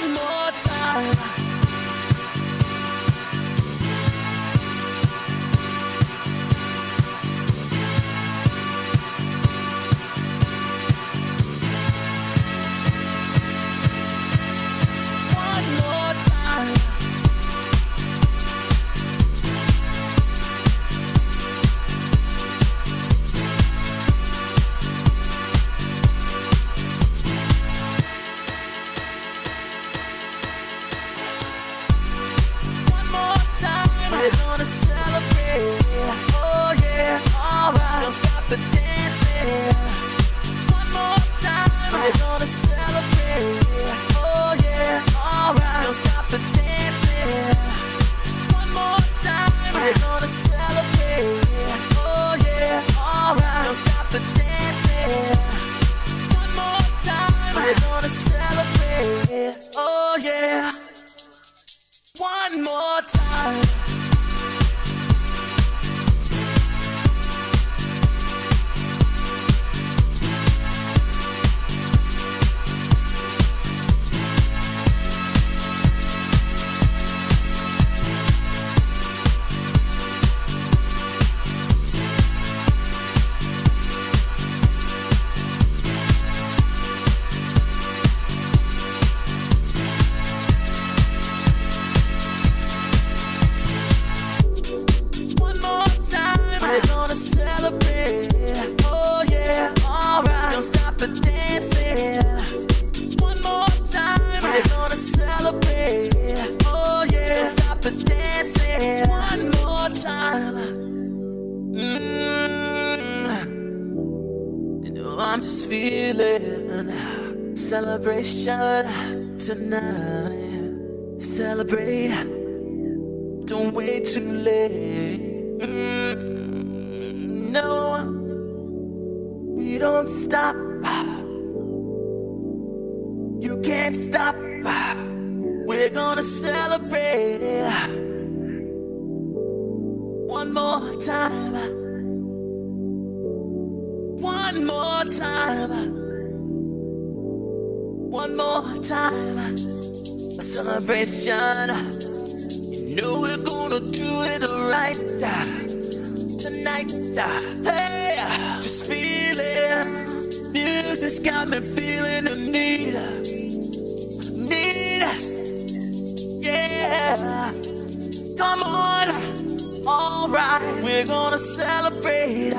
One more time. One more time. One more time. We're gonna celebrate. Oh yeah, alright. Don't stop the dancing. One more time. We're gonna celebrate. Oh yeah, alright. Don't stop the dancing. One more time. We're gonna celebrate. Oh yeah, alright. Don't stop the dancing. One more time. We're gonna celebrate. Oh yeah. One more time. One more time, we're gonna celebrate. Oh yeah, alright. Don't stop the dancing. One more time, we're gonna celebrate. Oh yeah, don't stop the dancing. One more time. You know I'm just feeling celebration tonight. Celebrate. Don't wait too late. No, we don't stop. You can't stop. We're gonna celebrate. One more time. One more time. One more time. A celebration. No, we're gonna do it right tonight. Hey, just feel it. Music's got me feeling the need. Yeah. Come on. All right, we're gonna celebrate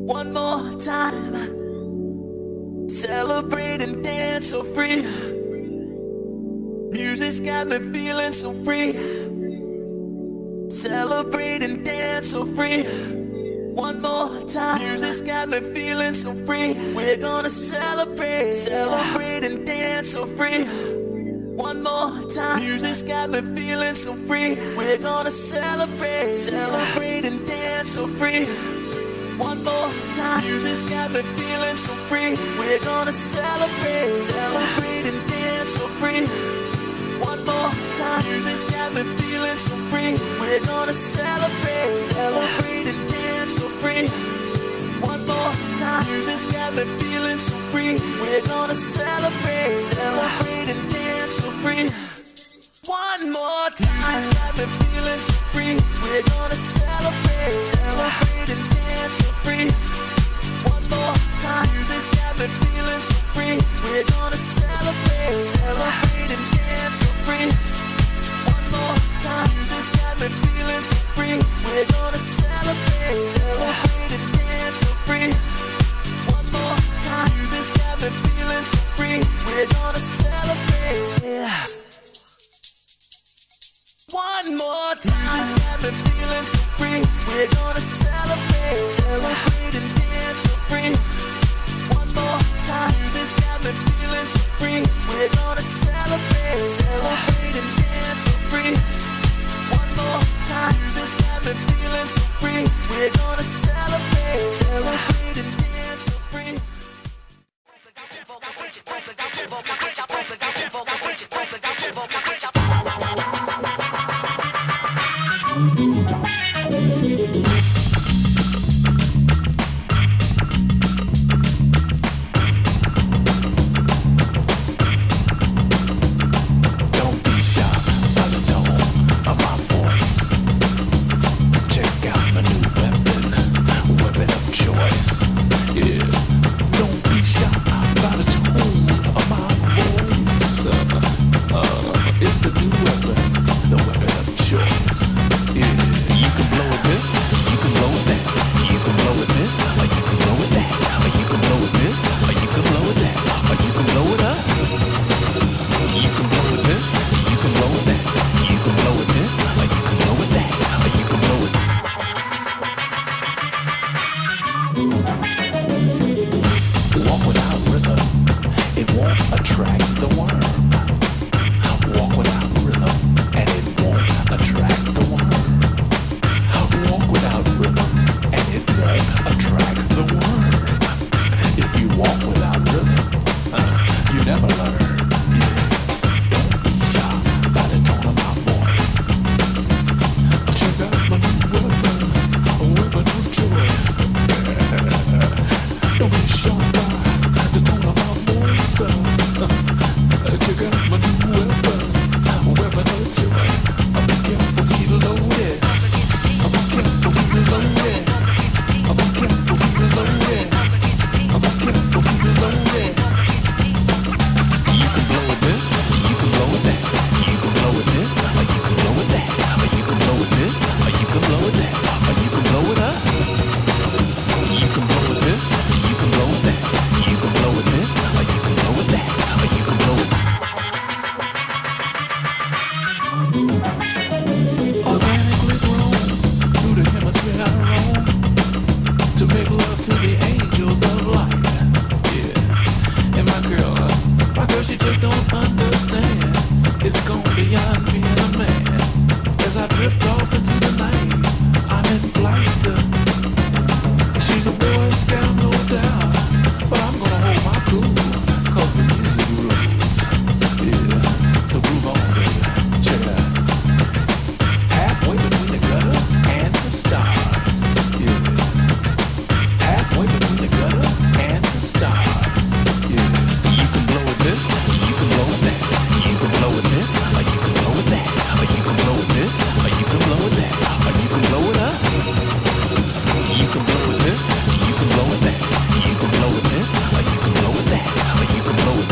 one more time. Celebrate and dance so free. Music's got me feeling so free. Celebrate and dance so free. One more time. Music's got me feeling so free. We're gonna celebrate. Celebrate and dance so free. One more time. Music's got me feeling so free. We're gonna celebrate. Celebrate and dance so free. One more time. Music's got me feeling so free. We're gonna celebrate. Celebrate and dance so free. One more time. Music's got me feeling so free. We're gonna celebrate. Celebrate and dance so free. One more time. Music's got me feeling so free. We're gonna celebrate. Celebrate and dance so free. One more time. Music's got me feeling so free. We're gonna celebrate. Celebrate and dance so free. One more time. Music's got me feeling so free. We're gonna celebrate. Celebrate and dance so free. One more time. Music's got me feeling so free. We're gonna celebrate. Celebrate and dance so free. One more time. Music's got me feeling so free. We're gonna celebrate. One more time. Music's got me feeling so free. We're gonna celebrate. Celebrate and dance so free. One more time. Music's got me feeling so free. We're gonna celebrate. Celebrate and dance so free. One more time. Music's got me feeling so free. We're gonna celebrate. Celebrate and dance so free. the worm. Walk without rhythm, and it won't attract the worm. Walk without rhythm, and it won't attract the worm. If you walk without rhythm, you never learn. Yeah. Don't be shy by the tone of my voice. Check out my new weapon of choice. Don't be shy by the tone of my voice. Check out my new weapon of choice. Be careful, we loaded. Be careful, we loaded. Be careful, we loaded. Be careful, we loaded. You can blow with this, you can blow with that. You can blow with this, or you can blow with that. Or you can blow with this, or you can blow with that. Or you can blow with us. You can blow with this, you can blow with that. You can blow with this, or you can blow with that. Or you can blow with organically grown through the hemisphere I roam to make love to the angels of light. Yeah, and my girl, she just don't understand. It's gone beyond being a man. As I drift off into the night, I'm in flight. She's a boy scout, no doubt, but I'm gonna hold my cool, cause the music rules. Yeah, so groove on, baby. Check it out. Halfway between the gutter and the stars. Yeah. Halfway between the gutter and the stars. Yeah. You can blow with this, you can blow with that. You can blow with this, or you can blow with that. Or you can blow with this, or you can blow with that. Or you can blow with us. You can blow with this, you can blow with that. You can blow with this, or you can blow with that. Or you can blow with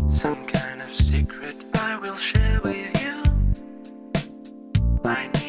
Some kind of secret I will share with you. I need